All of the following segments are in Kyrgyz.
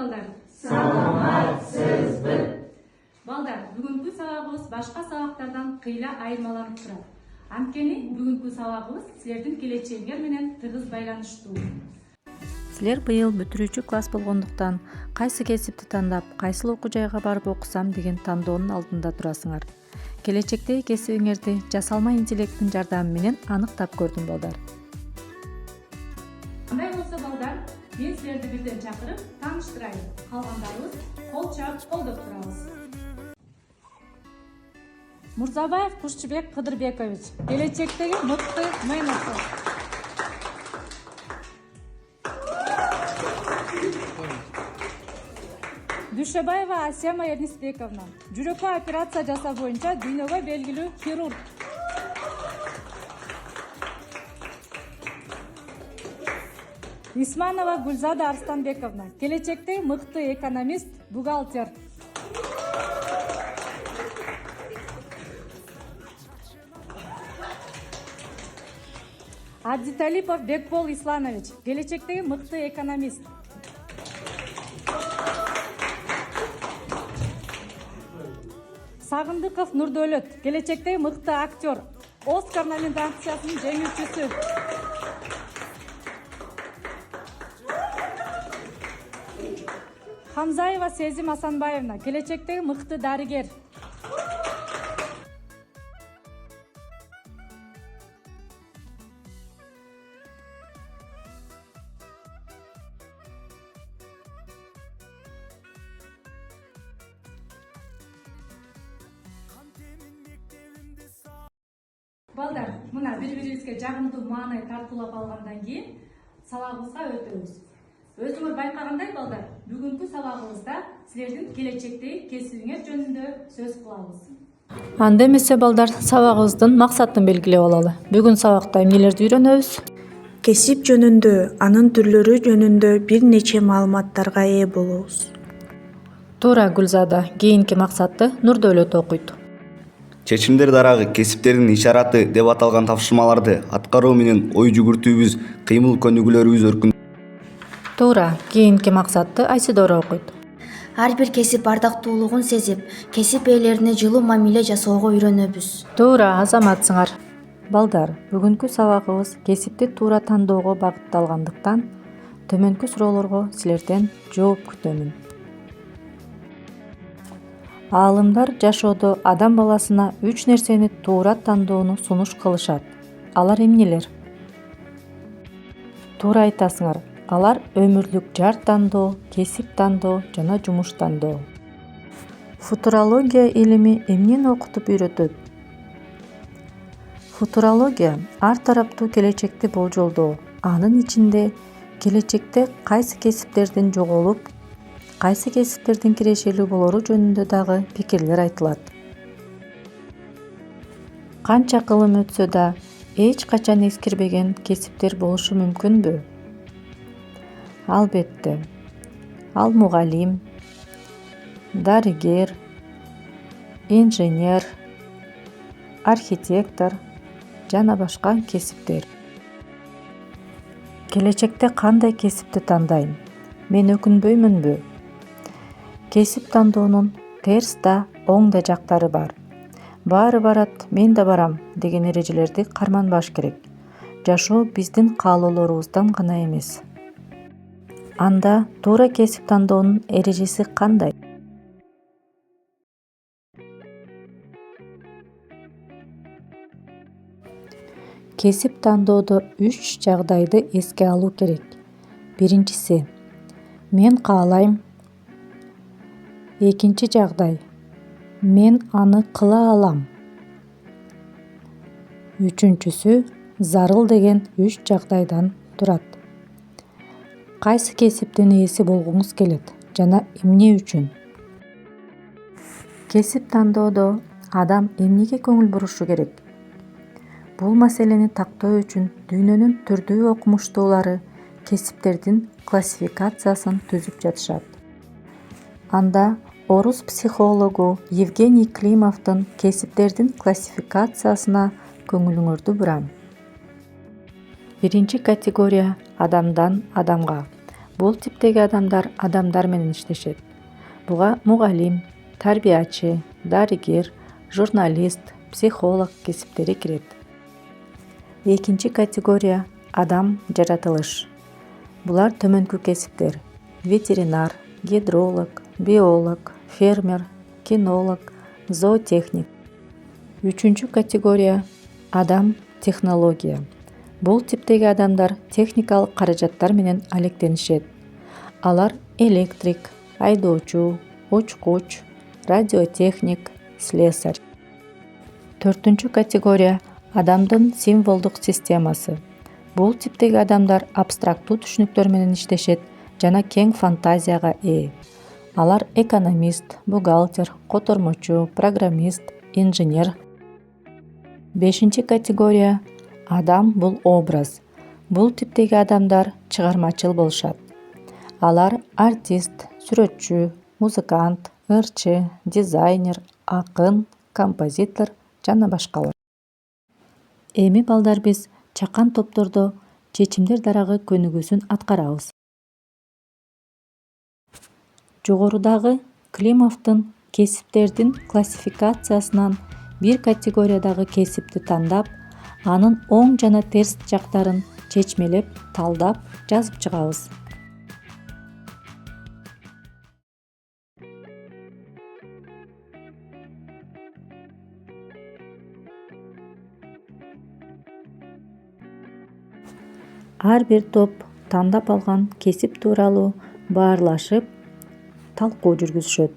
балдар? Саламатсызбы. Балдар, бүгүнкү сабагыбыз башка сабактардан кыйла айырмаланып турат. Анткени бүгүнкү сабагыбыз силердин келечегиңер менен тыгыз байланыштуу. Силер быйыл бүтүрүүчү класс болгондуктан кайсы кесипти тандап, кайсыл окуу жайга барып окусам деген тандоонун алдында турасыңар. Келечектеги кесибиңерди жасалма интеллекттин жардамы менен аныктап көрдүм балдар. Кандай болсо балдар, мен силерди бирден чакырып тааныштырайын. Калгандарыбыз кол чаап колдоп турабыз. Мурзабаев Кушчубек Кыдырбекович, келечектеги мыкты менеджер. Дүйшөбаева Асема Эрнисбековна, жүрөккө операция жасоо боюнча дүйнөгө белгилүү хирург. Исманова Гүлзада Арстанбековна, келечектеги мыкты экономист, бухгалтер. Адзиталипов Бекбол Исланович, келечектеги мыкты экономист. Сагындыков Нурдөлөт, келечектеги мыкты актер, Оскар номинациясынын жеңүүчүсү. Хамзаева Сезим Асанбаевна, келечектеги мыкты дарыгер. Балдар, мына бири-бирибизге жагымдуу маанай тартуулап алгандан кийин сабагыбызга өтөбүз. Өзүңөр байкагандай балдар, бүгүнкү сабагыбызда силердин келечектеги кесибиңер жөнүндө сөз кылабыз. Анда эмесе балдар, сабагыбыздын максатын белгилеп алалы. Бүгүн сабакта эмнелерди үйрөнөбүз? Кесип жөнүндө, анын түрлөрү жөнүндө бир нече маалыматтарга ээ болобуз. Туура Гүлзада, кийинки максатты Нурдөлөт окуйт. Чечимдер дарагы кесиптердин ишараты деп аталган тапшырмаларды аткаруу менен ой жүгүртүүбүз, кыймыл көнүгүүлөрүбүз өркүн. Туура, кийинки максатты Айсидора окуйт. Ар бир кесип ардактуулугун сезип, кесип ээлерине жылуу мамиле жасоого үйрөнөбүз. Туура, азаматсыңар. Балдар, бүгүнкү сабагыбыз кесипти туура тандоого багытталгандыктан төмөнкү суроолорго силерден жооп күтөмүн. Аалымдар жашоодо адам баласына 3 нерсени туура тандоону сунуш кылышат. Алар эмнелер? Туура айтасыңар. Алар өмүрлүк жар тандоо, кесип тандоо жана жумуш тандоо. Футурология илими эмнени окутуп үйрөтөт? Футурология ар тараптуу келечекти болжолдоо. Анын ичинде келечекте кайсы кесиптердин жоголуп, кайсы кесиптердин кирешелүү болору жөнүндө дагы пикирлер айтылат. Канча кылым өтсө да эч качан эскирбеген кесиптер болушу мүмкүнбү? Албетте. Ал мугалим, дарыгер, инженер, архитектор жана башка кесиптер. Келечекте кандай кесипти тандайм? Мен өкүнбөймүнбү? Кесип тандоонун терс да, оң да жактары бар. Баары барат, мен да барам деген эрежелерди карманбаш керек. Жашоо биздин каалоолорубуздан гана эмес. Анда туура кесип тандоонун эрежеси кандай? Кесип тандоодо 3 жагдайды эске алуу керек. Биринчиси, мен каалайм. Экинчи жагдай, мен аны кыла алам. Үчүнчүсү, зарыл деген 3 жагдайдан турат. Кайсы кесиптин ээси болгуңуз келет жана эмне үчүн? Кесип тандоодо адам эмнеге көңүл бурушу керек? Бул маселени тактоо үчүн дүйнөнүн түрдүү окумуштуулары кесиптердин классификациясын түзүп жатышат. Анда орус психологу Евгений Климовдун кесиптердин классификациясына көңүлүңөрдү бурам. Биринчи категория адамдан адамга. Бул типтеги адамдар менен иштешет. Буга мугалим, тарбиячы, дарыгер, журналист, психолог кесиптери кирет. Экинчи категория адам жаратылыш. Булар төмөнкү кесиптер: ветеринар, гидролог, биолог, фермер, кинолог, зоотехник. Үчүнчү категория адам технология. Бул типтеги адамдар техникалык каражаттар менен алектенишет. Алар электрик, айдоочу, учкуч, радиотехник, слесарь. Төртүнчү категория адамдын символдук системасы. Бул типтеги адамдар абстрактуу түшүнүктөр менен иштешет жана кең фантазияга ээ. Алар экономист, бухгалтер, котормочу, программист, инженер. Бешинчи категория адам бул образ. Бул типтеги адамдар чыгармачыл болушат. Алар артист, сүрөтчү, музыкант, ырчы, дизайнер, акын, композитор жана башкалар. Эми балдар биз чакан топтордо чечимдер дарагы көнүгүүсүн аткарабыз. Жогорудагы Климовдун кесиптердин классификациясынан бир категориядагы кесипти тандап, анын оң жана терс жактарын чечмелеп, талдап жазып чыгабыз. Ар бир топ тандап алган кесип тууралуу баарлашып, талкуу жүргүзүшөт.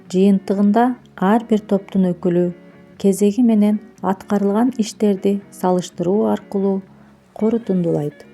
Жыйынтыгында ар бир топтун өкүлү кезеги менен аткарылган иштерди салыштыруу аркылуу корутундулайт.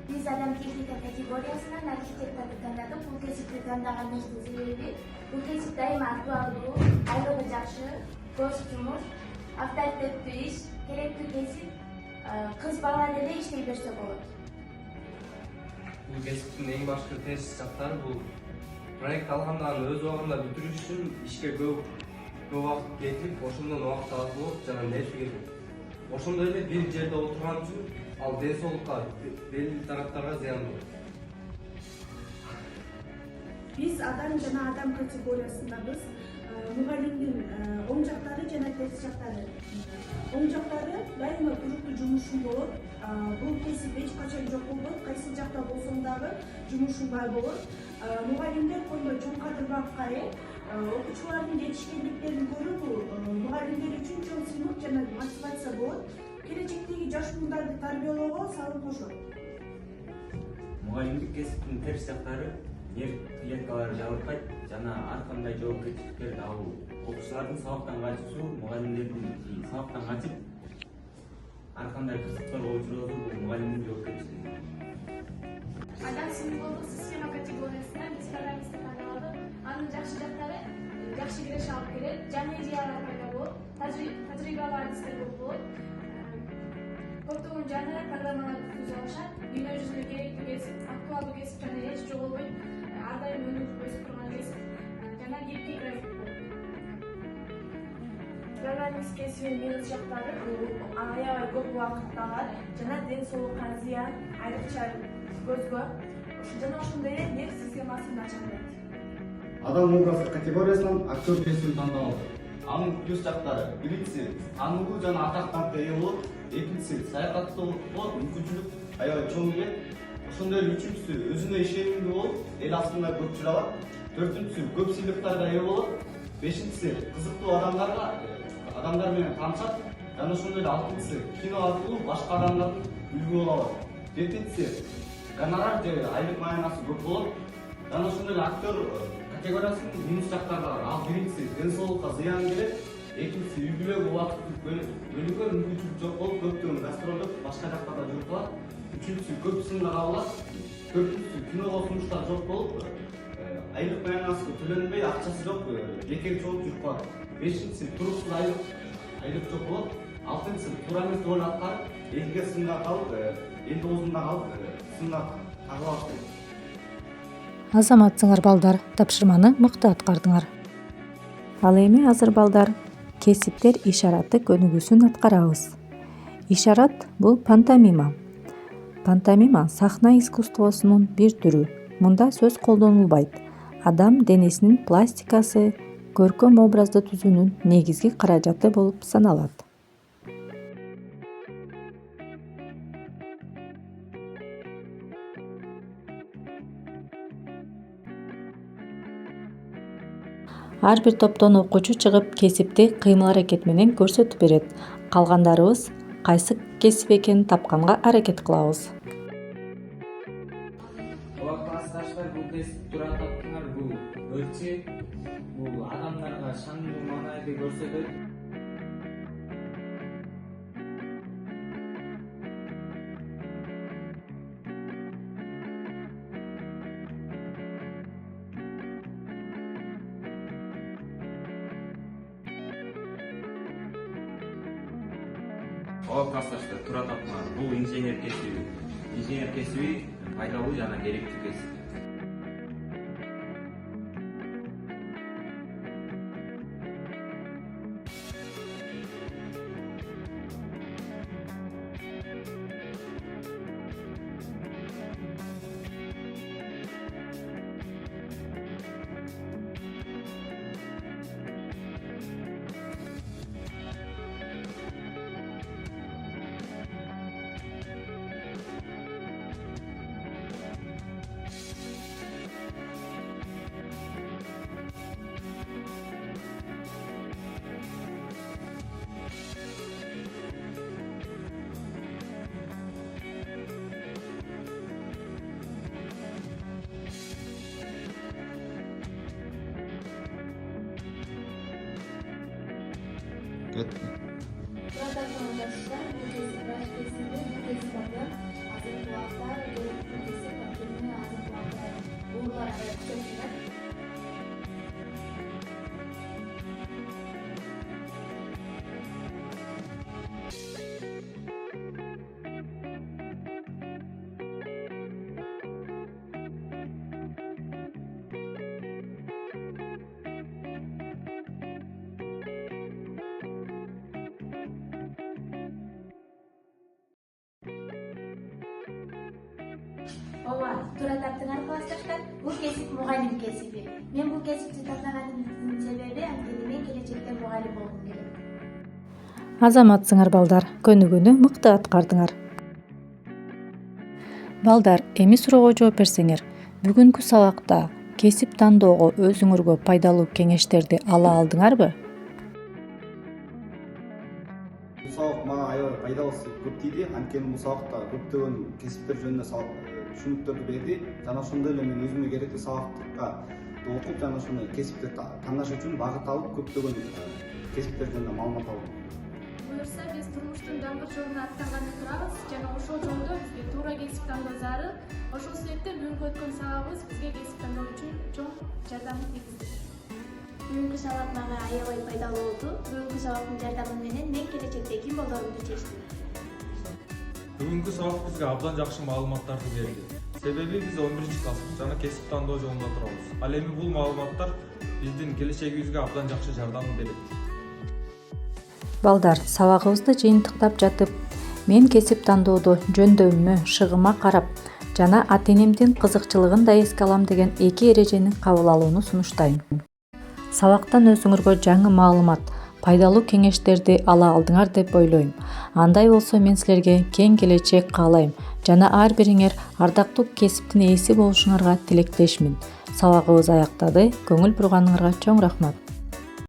Биз адам техника категориясынан архитекторду тандадык. Бул кесипти тандагандыктын себеби бул кесип дайыма актуалдуу, айлыгы жакшы, көз жумуш, авторитеттүү иш, керектүү кесип, кыз бала деле иштей берсе болот. Бул кесиптин эң башкы терс жактары бул проект алганда аны өз убагында бүтүрүш үчүн ишке көп убакыт кетип, ошондон убакыт алып болот жана нерви кетет. Ошондой эле бир жерде отурган үчүн ал ден соолукка, белгилүү тараптарга зыян болот. Биз адам жана адам категориясындабыз. Мугалимдин оң жактары жана терс жактары. Оң жактары дайыма туруктуу жумушуң болот. Бул кесип эч качан жок болбойт. Кайсы жакта болсоң дагы жумушуң бар болот. Мугалимдер көбүнчө чоң кадырбакка ээ. Окуучулардын жетишкендиктерин көрүп, мугалимдер үчүн чоң сыймык жана мотивация болот. Келечектеги жаш муздарды тарбиялоого салым кошот. Мугалимдик кесиптин терс жактары нерв клеткалары жабыркайт жана ар кандай жоопкерчиликтерди алуу. Окуучулардын сабактан качуусу, мугалимдердин сабактан качып ар кандай кызыктарга учуроосу бул мугалимдин жоопкерчилиги. Адам символдук система категориясына биз программистти тандабадык. Анын жакшы жактары жакшы киреше алып келет, жаңы идеялар пайда болот, тажрыйбалуу адистер көп болот. Көптөгөн жаңы программаларды түзө алышат. Дүйнө жүзүндө керектүү кесип, актуалдуу кесип жана эч жоголбой ар дайым өнүгүп өсүп турган кесип жана кепки график болот. Программист кесибинин минус жактары бул аябай көп убакытты алат жана ден соолукка зыян, айрыкча көзгө. Жана ошондой эле нерв системасын начарлайт. Адам образы категориясынан актер кесибин тандап алды. Анын плюс жактары: биринчиси таанылуу жана атактанга ээ болот, экинчиси саякаттоо болот, мүмкүнчүлүк аябай чоң келет. Ошондой эле үчүнчүсү өзүнө ишенимдүү болот, эл астында көп жүрөт. Төртүнчүсү көп сыйлыктарга ээ болот. Бешинчиси кызыктуу адамдар менен таанышат. Жана ошондой эле алтынчысы кино аркылуу башка адамдардын үлгү боло алат. Жетинчиси гонорар же айлык маянасы көп болот. Жана ошондой эле актер категориясынын минус жактары бар. Ал биринчиси ден соолукка зыян келет, экинчиси үй-бүлөгө убакыт бөлүүгө мүмкүнчүлүк жок болуп, көптөгөн гастролдоп башка жактарда жүрүп калат. Үчүнчүсү көп сынга кабылат. Төртүнчүсү киного сунуштар жок болуп, айлык маянасы төлөнбөй, акчасы жок, бекер чогулуп жүрүп калат. Бешинчиси туруксуз айлык жок болот. 6-сынып туура эмес роль аткарып, 2 сынга калып, 59-да калып, сынга тагыла баштайт. Азаматсыңар балдар, тапшырманы мыкты аткардыңар. Ал эми азыр балдар кесиптер ишараты көнүгүүсүн аткарабыз. Ишарат бул пантомима. Пантомима сахна искусствосунун бир түрү. Мында сөз колдонулбайт. Адам денесинин пластикасы көркөм образды түзүүнүн негизги каражаты болуп саналат. Ар бир топтон окуучу чыгып, кесипти кыймыл-аракет менен көрсөтүп берет. Калгандарыбыз кайсы кесип экенин тапканга аракет кылабыз. Ооба классташтар, бул кесип туура таптыңар. Бул өлчөк, бул адамдарга шаңдуу маанайды көрсөтөт. Ооба классташтар, туура таптыңар. Бул инженер кесиби. Инженер кесиби пайдалуу жана керектүү кесип. Ооба, туура таптыңар классташтар. Бул кесип мугалим кесиби. Мен бул кесипти тандагандын себеби анткени мен келечекте мугалим болгум келет. Азаматсыңар балдар, көнүгүүнү мыкты аткардыңар. Балдар, эми суроого жооп берсеңер, бүгүнкү сабакта кесип тандоого өзүңөргө пайдалуу кеңештерди ала алдыңарбы? Бул сабак мага аябай пайдалуу көп тийди. Анткени бул сабакта көптөгөн кесиптер жөнүндө түшүнүктөрдү берди. Жана ошондой эле мен өзүмө керектүү сабакка окуп, жана ошону кесипти тандаш үчүн багыт алып, көптөгөн кесиптер жөнүндө маалымат алдым. Буюрса, биз турмуштун даңгыр жолуна аттанганы турабыз жана ошол жолдо бизге туура кесип тандоо зарыл. Ошол себептен бүгүнкү өткөн сабагыбыз бизге кесип тандоо үчүн чоң жардамын тийгизди. Бүгүнкү сабак мага аябай пайдалуу болду. Бүгүнкү сабактын жардамы менен мен келечекте ким болорумду чечтим. Бүгүнкү сабак бизге абдан жакшы маалыматтарды берди. Себеби биз 11-класс жана кесип тандоо жолунда турабыз. Ал эми бул маалыматтар биздин келечегибизге абдан жакшы жардам берет. Балдар, сабагыбызды жыйынтыктап жатып, мен кесип тандоодо жөндөмүмө, шыгыма карап жана ата-энемдин кызыкчылыгын да эске алам деген 2 эрежени кабыл алууну сунуштайм. Сабактан өзүңөргө жаңы маалымат, пайдалуу кеңештерди ала алдыңар деп ойлойм. Андай болсо мен силерге кең келечек каалайм жана ар бириңер ардактуу кесиптин ээси болушуңарга тилектешмин. Сабагыбыз аяктады. Көңүл бурганыңарга чоң рахмат.